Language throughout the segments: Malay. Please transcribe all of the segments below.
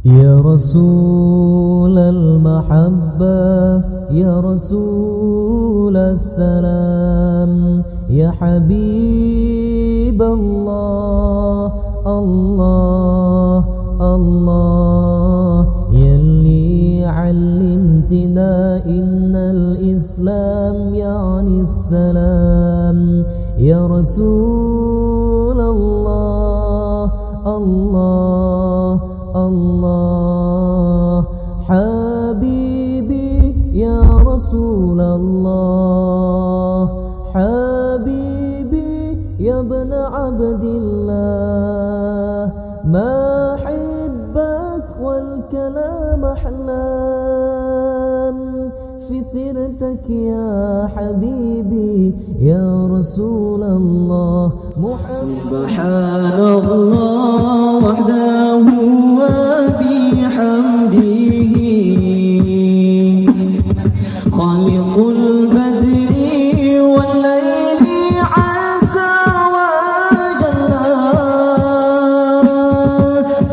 يا رسول المحبة يا رسول السلام يا حبيب الله الله الله يلي علمتنا إن الإسلام يعني السلام يا رسول الله الله الله حبيبي يا رسول الله حبيبي يا ابن عبد الله ما حبك والكلام أحلام في سيرتك يا حبيبي يا رسول الله سبحان الله وحده وبحمده خالق البدر والليل عز وجل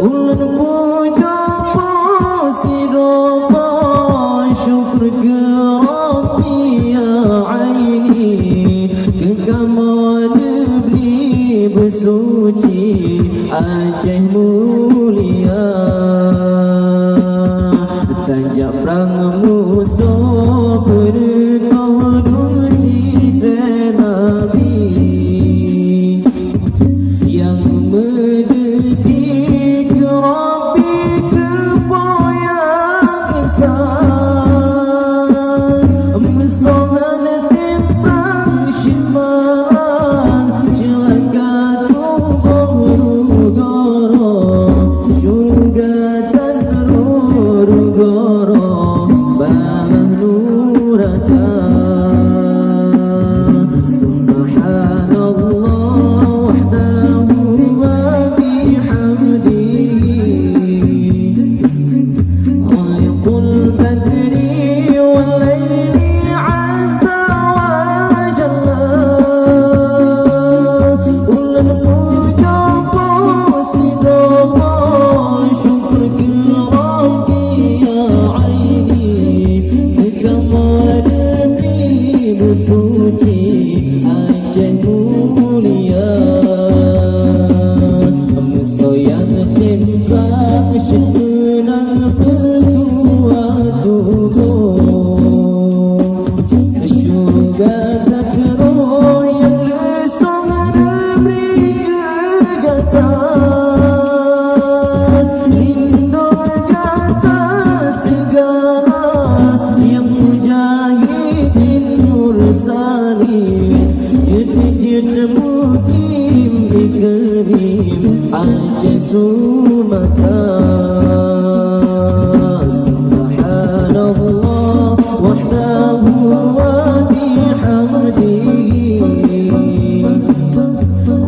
والمجاب سيرما شكرك ربي يا عيني ككمال bersuci Aceh mulia tanjak perang musuh berkodum sidra Nabi yang mendetik Rabbi terboyak insan mesongan tentang syiman jelaka suci Aceh mulia Mesoyang tembak sebenang bertua tubuh Syurga tak keroh yang lesong diberi kegatan Lindung kata segala yang mujahidin Jut mukim dikerim Aceh Sumatera Subhanallah wahdahu wa bihamdihi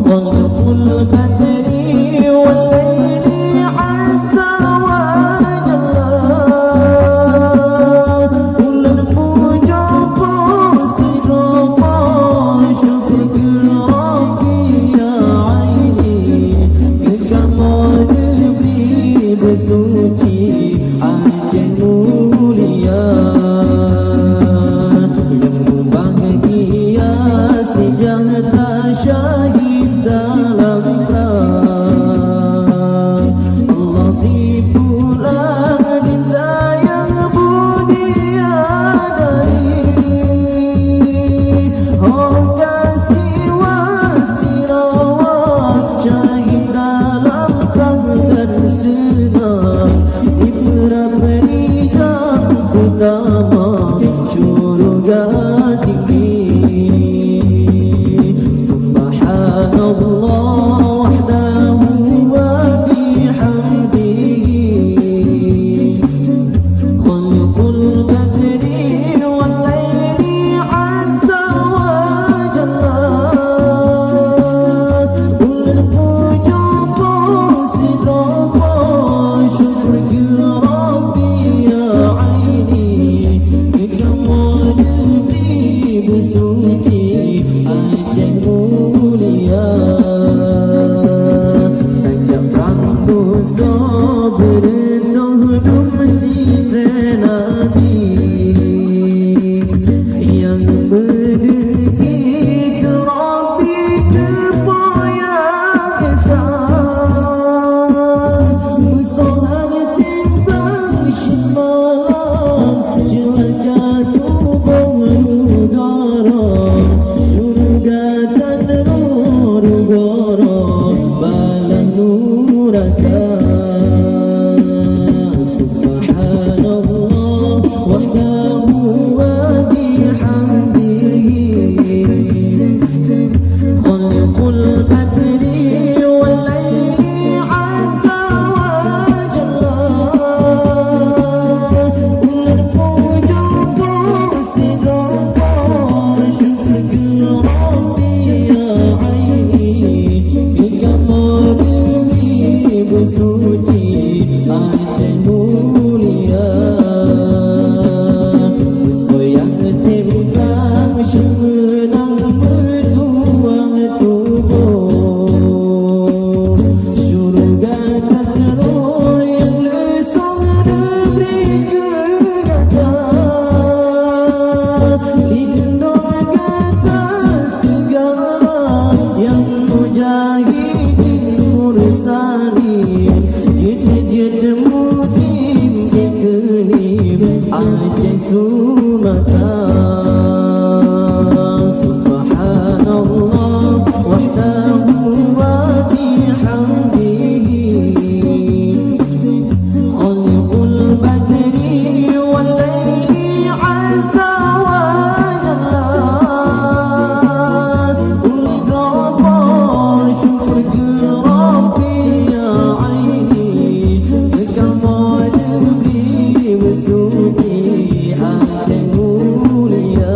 Khalqul badri wal layli azza wa jalla Ulul mujabu sirama suci Aceh mulia yang bahagia sejahtera syahid dalam perang Allah tipulah dinda yang mulia dari oh kasih wasirawat syahid dalam tangga Ibra beri jam utama Aceh mulia bersoyak tembang semenang bertuang tubuh syurga terus yang lesung negeri gegata lindung kata segala yang mujahidin mursalin jid mutim iklim Aceh Sumatera subhanallah wahdahu wa bihamdihi khaliqul badri wal laili azza wa jalla ulraba syukur rabbi ya aini kamal bi wasuti Aceh mulia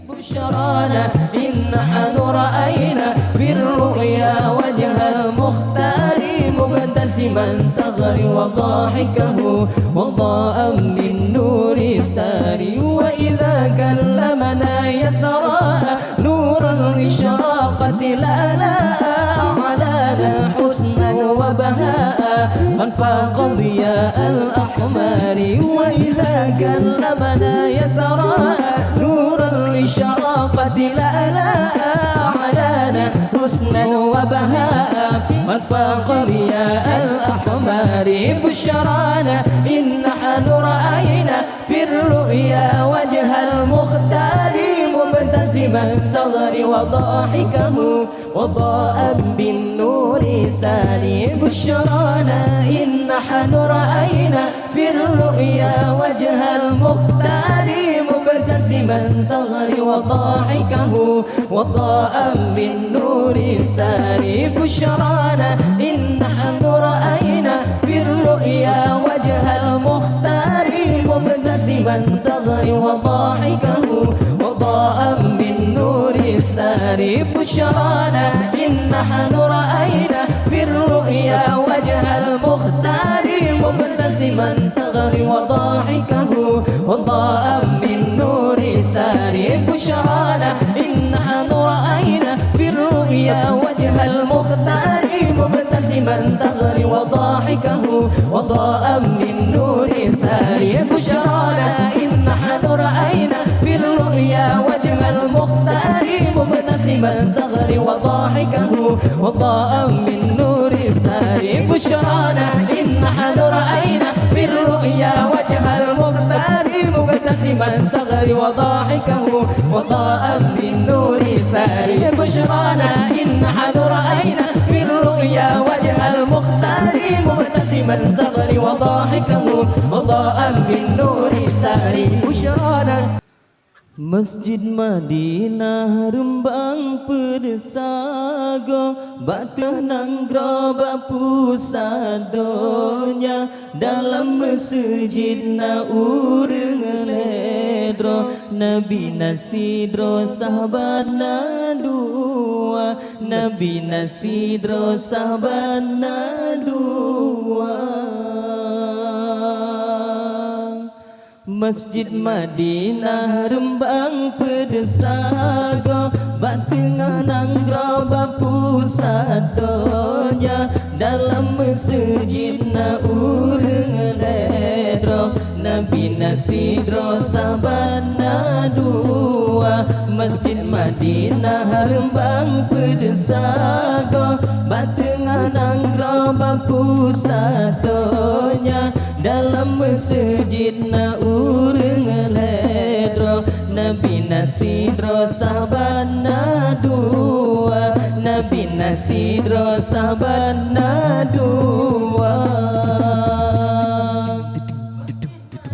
بشرانا إن نحن رأينا في الرؤيا وجه المختار مبتسما تغري وضاحكه وضاء من نور ساري وإذا كلمنا يتراءى نور الإشراقة الآلاء على حسنا وبهاء من فاق ضياء الأقمار وإذا كلمنا يتراءى نور الإشراقة الآلاء على حسنا وبهاء من فاق ضياء الأقمار بشرانا إن نحن رأينا في الرؤيا وجه المختار مبتسما تغري وضاحكه وضاء بالنور ساري بشرانا إن نحن رأينا في الرؤيا وجه المختار مبتسما تغري وضاحكه وضاء بالنور ساري بشرانا إن نحن رأينا في الرؤيا وجه المختار مبتسما تغري وضاحكه وضاء بالنور ساري بشرانا إن نحن رأينا في الرؤيا وجه المختار مبتسما تغري وضاحكه وضاء بالنور ساري بشرانا إن نحن رأينا في الرؤيا وجه المختار مبتسما تغري وضاحكه وضاء بالنور ساري بشرانا إن نحن رأينا في الرؤيا وجه المختار مبتسما تغري وضاحكه وضاء بالنور ساري بشرانا إن نحن رأينا في الرؤيا وجه المختار مبتسما تغري وضاحكه وضاء بالنور ساري بشرانا إن نحن رأينا في الرؤيا وجه المختار مبتسما تغري وضاحكه وضاء بالنور ساري بشرانا Masjid Madinah rembang persago batah nangro bapusadonya dalam masjid na urang ledro Nabi Nasidro sahabat na dua Nabi Nasidro sahabat na dua Masjid Madinah rembang pedesago batengah nangro bapusadonya dalam masjid na urang ledro Nabi Nasidro sahabat na dua Masjid Madinah rembang pedesago batengah nangro bapusadonya dalam masjid na urang ledro Nabi Nasidro sahabat na dua Nabi Nasidro sahabat na dua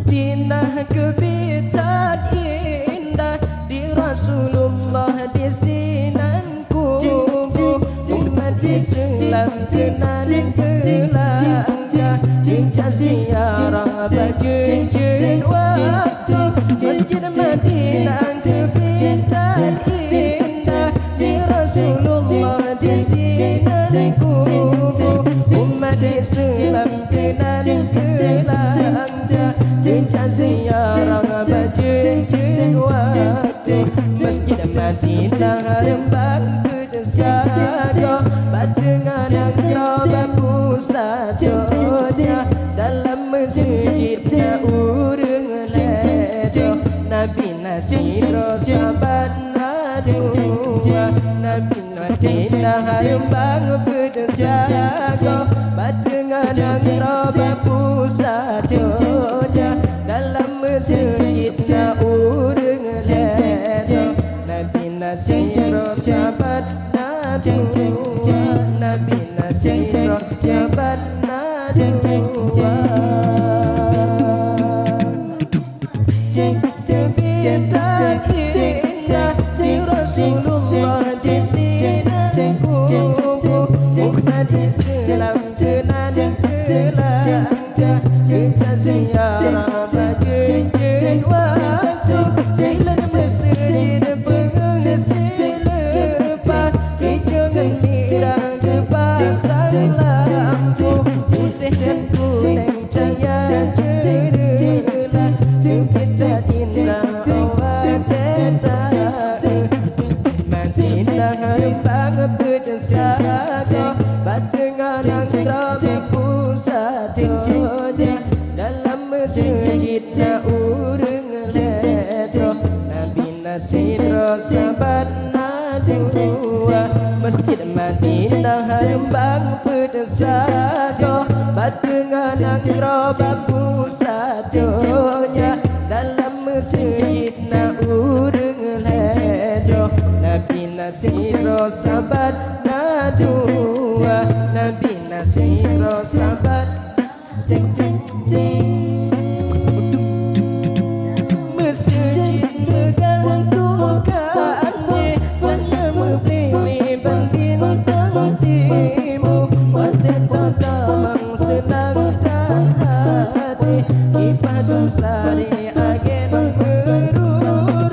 Dinah kebitan indah di Rasulullah di sinanku umat Islam tenan kelanja cinta ziarah bajun waktu Masjid Madinah kebitan indah di Rasulullah Rasulullah di sinanku, umat Islam tenan kelanja, jenjang ziarah berjenjang waktu, Masjid Madinah rembang berdesaga, badengan yang kerabak pusat joja, dalam masjidnya urung ledo, Nabi Nasiro sahabat nadua, Nabi Madinah rembang berdesaga, badengan yang kerabak pusat joja, dalam masjidnya urung ledo, Nabi Nasiro sahabat nadua, Nabi Nasiro sahabat nadua. Bintang indah di Rasulullah di sinanku, umat Islam tenan kelanja, kita ziarah berjenjang waktu, jalan masjid pengungsi lepas, hijauan merah kepasang lampu, putih dan kuning cahaya cerah, kita indah awal tetap, Madinah rembang berdesaga, badengan yang kerabak pusat joja, dalam masjidnya urung ledo, Nabi Nasiro sahabat nadua, Masjid Madinah rembang berdesaga, badengan yang kerabak pusat joja, dalam masjidnya urung ledo, Nabi Nasiro sahabat nadua, Nabi Nasiro sahabat masjid tegang tukangnya, warna membeli bintang timu, wajah pertamang senangkan hati, ibadah sari agen berurut,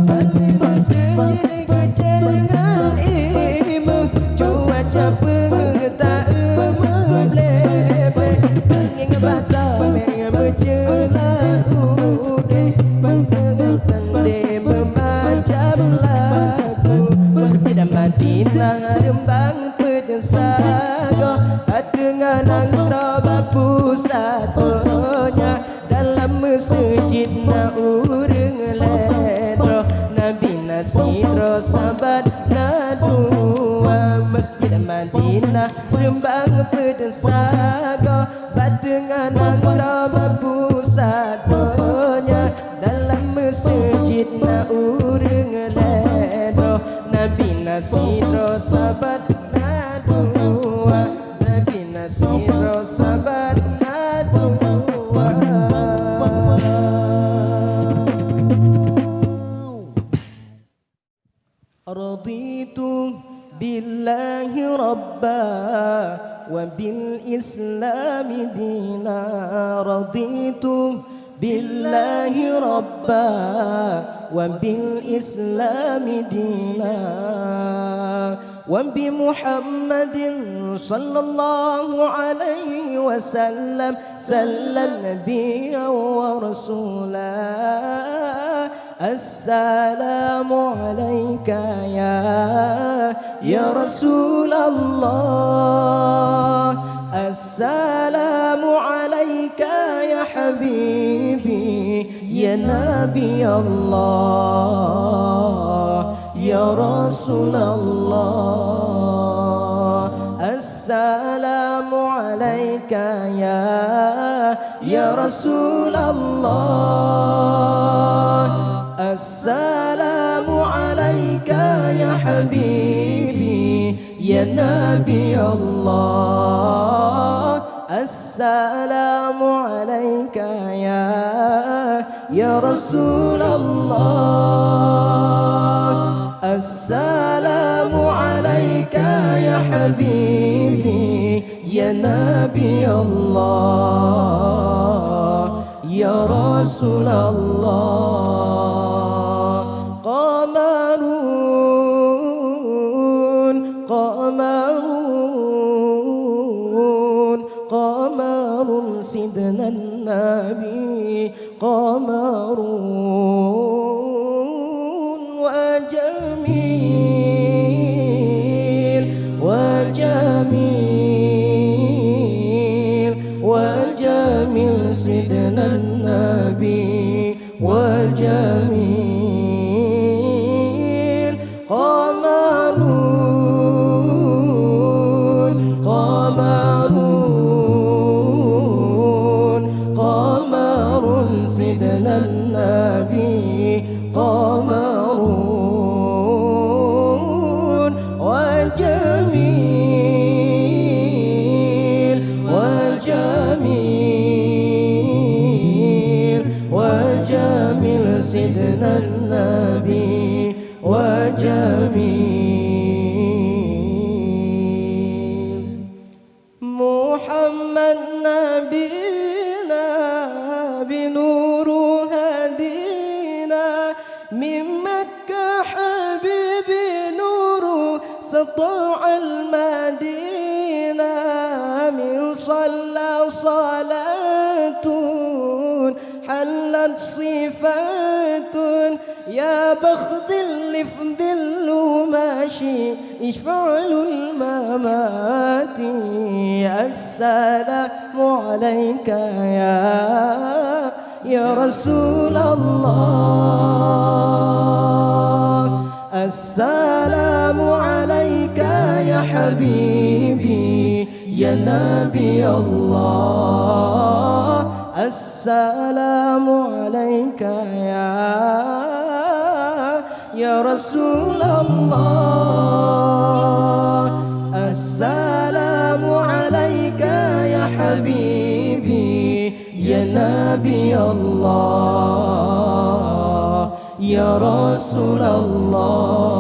hati masjid kecengan imu, cuaca pengetak melebeh, angin batang menjelang udah, pengetan dia memacam lagu, Masjid Madinah rembang berdesaga, badengan yang kerabak pusat joja, dalam masjidnya urung ledo, Nabi Nasiro sahabat nadua, Masjid Madinah rembang berdesaga, badengan yang kerabak pusat joja, dalam masjidnya urung ledo, Nabi Nasiro sahabat nadua, Nabi Nasiro sahabat nadua. Raditu billahi rabba wa bil islami dina, raditu billahi rabba wa bil islami dina, wa bi Muhammadin sallallahu alaihi wasallam sallam nabiyya wa rasulah. Assalamu alayka ya Rasulullah, assalamu alayka ya habibi ya Nabi Allah ya Rasulullah. Assalamu alayka ya Rasulullah, assalamu alayka ya habibi ya Nabi Allah. Assalamu alayka ya Rasulullah, assalamu alayka ya habibi ya Nabi Allah ya Rasulullah. Qamarun سيدنا النبي قمر وجميل وجميل وجميل سيدنا النبي وجميل قمرون قمرون قمر سيدنا النبي قمرون وجميل وجميل وجميل سيدنا النبي وجميل محمد نبينا بنور هدينا من مكة حبيبي نور سطع المدينة من صلى صلاة حلت صفات يا بخت اللي في ظله ماشي يشفع له الممات السلام عليك يا رسول الله السلام عليك يا حبيبي يا نبي الله السلام عليك يا رسول الله السلام عليك يا حبيبي يا نبي الله يا رسول الله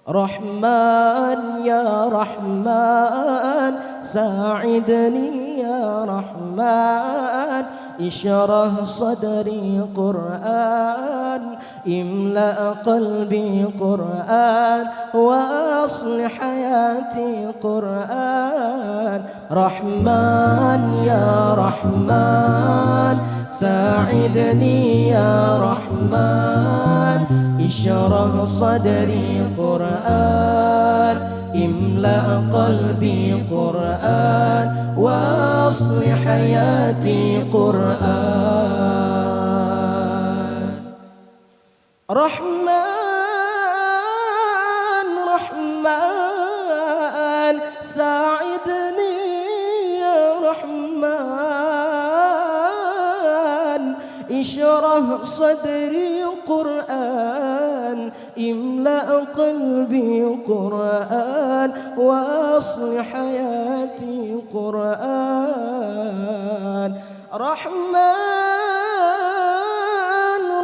رحمن يا رحمن ساعدني يا رحمن اشرح صدري قرآن املأ قلبي قرآن واصلح حياتي قرآن رحمن يا رحمن ساعدني يا رحمن اشرح صدري قرآن املأ قلبي قرآن واصلح حياتي قرآن رحمن رحمن ساعدني يا رحمن اشرح صدري قرآن املأ قلبي قرآن واصلح حياتي قرآن رحمن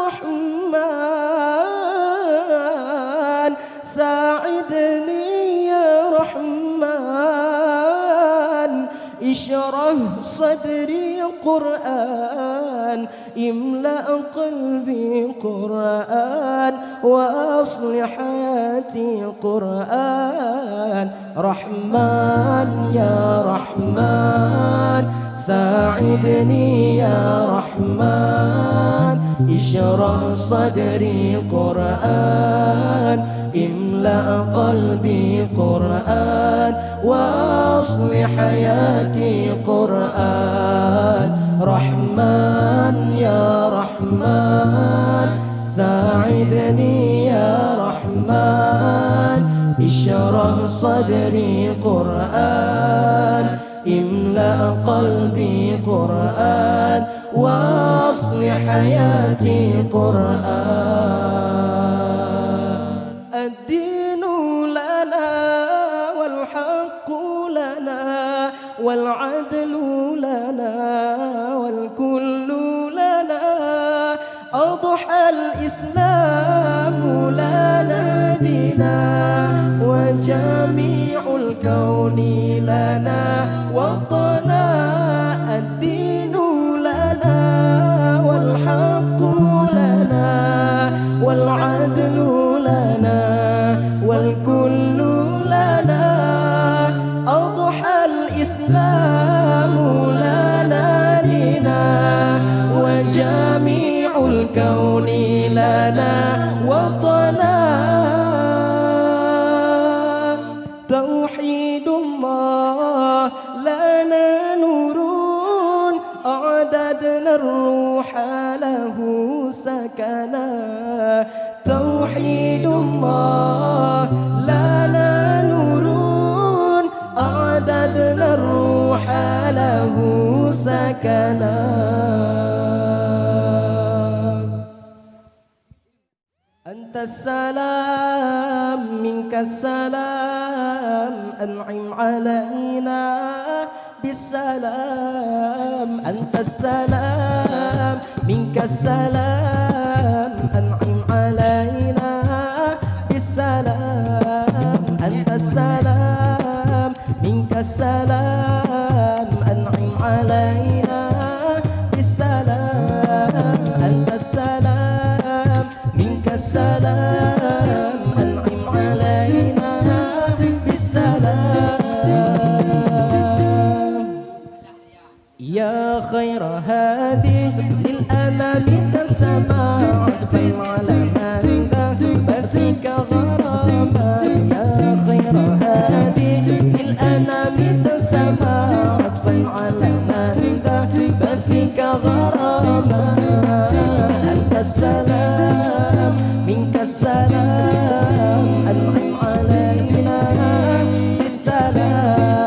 رحمن ساعدني يا رحمن اشرح صدري قرآن املأ قلبي قرآن واصلح حياتي قرآن رحمن يا رحمن ساعدني يا رحمن اشرح صدري قرآن املأ قلبي قرآن واصلح حياتي قرآن رحمن يا رحمن ساعدني يا رحمن اشرح صدري قرآن املأ قلبي قرآن واصلح حياتي قرآن الدين لنا والحق لنا والعدل لنا والكل لنا أضحى الإسلام لنا دينا وجميع الكون لنا وطنا الدين لنا والحق لنا والعدل لنا والكل لنا أضحى الإسلام الروح له سكنا توحيد الله لنا نور أعددنا الروح له سكنا. أنت السلام منك السلام أنعم علينا بالسلام. أنت السلام منك السلام أنعم علينا بالسلام. أنت السلام منك السلام أنعم علينا بالسلام. أنت السلام منك السلام أنعم علينا بالسلام. يا خير هادي للأنام تسمع عطفا على من فيك غرامة. يا خير هادي للأنام تسمع عطفا على من فيك غرامة. أنت السلام منك السلام أنعم علينا بالسلام.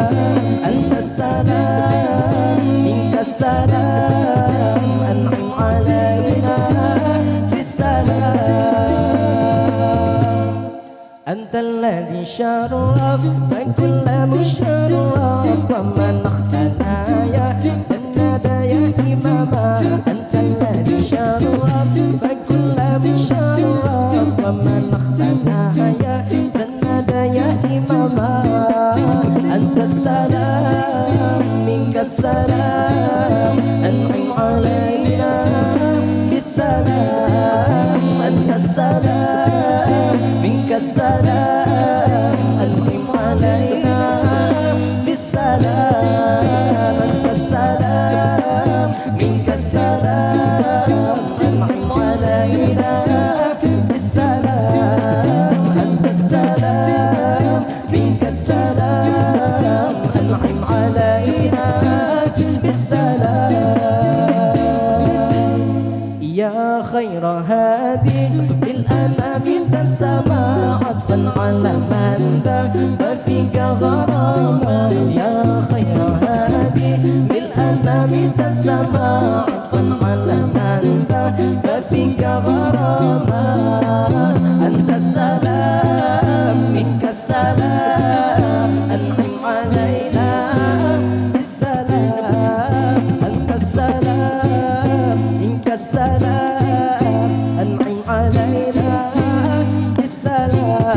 أنت السلام منك السلام أنعم علينا بالسلام. أنت الذي شرف فكل مشرف ومن اختنى يا الندى يا إماما. أنت الذي شرف فكل مشرف ومن اختنى يا الندى يا إماما. أنت السلام منك السلام أنعم علينا بالسلام. أنت السلام منك السلام أنعم علينا بالسلام. أنت السلام منك السلام أنعم علينا بالسلام. أنت السلام منك السلام أنعم علينا بالسلام. يا خير هادي للأنام تسمع عطفا على من فيك غرامة. يا خير هادي للأنام تسمع عطفا على من فيك غرامة. أنت السلام منك السلام أنعم علينا بالسلام. أنت السلام منك السلام أنعم علينا بالسلام.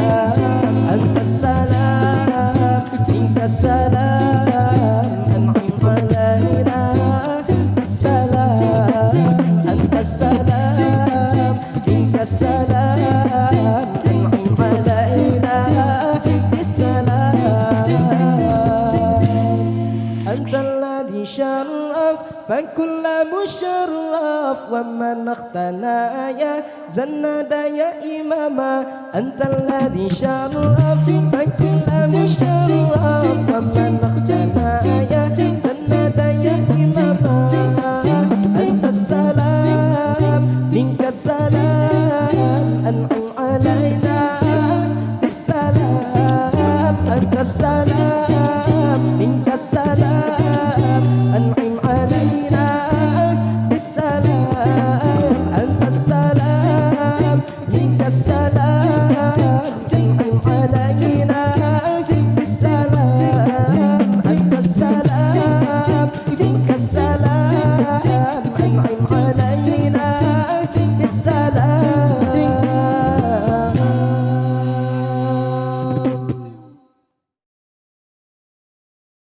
أنت السلام منك السلام أنعم علينا بالسلام. أنت السلام منك السلام أنعم علينا بالسلام. أنت الذي شرف فكل مشرف ومن اختنى يا زند يا إماما. أنت الذي شرف فكل مشرف ومن اختنى يا زند يا إماما. أنت السلام منك السلام أنعم علينا بالسلام. أنت السلام منك السلام أنعم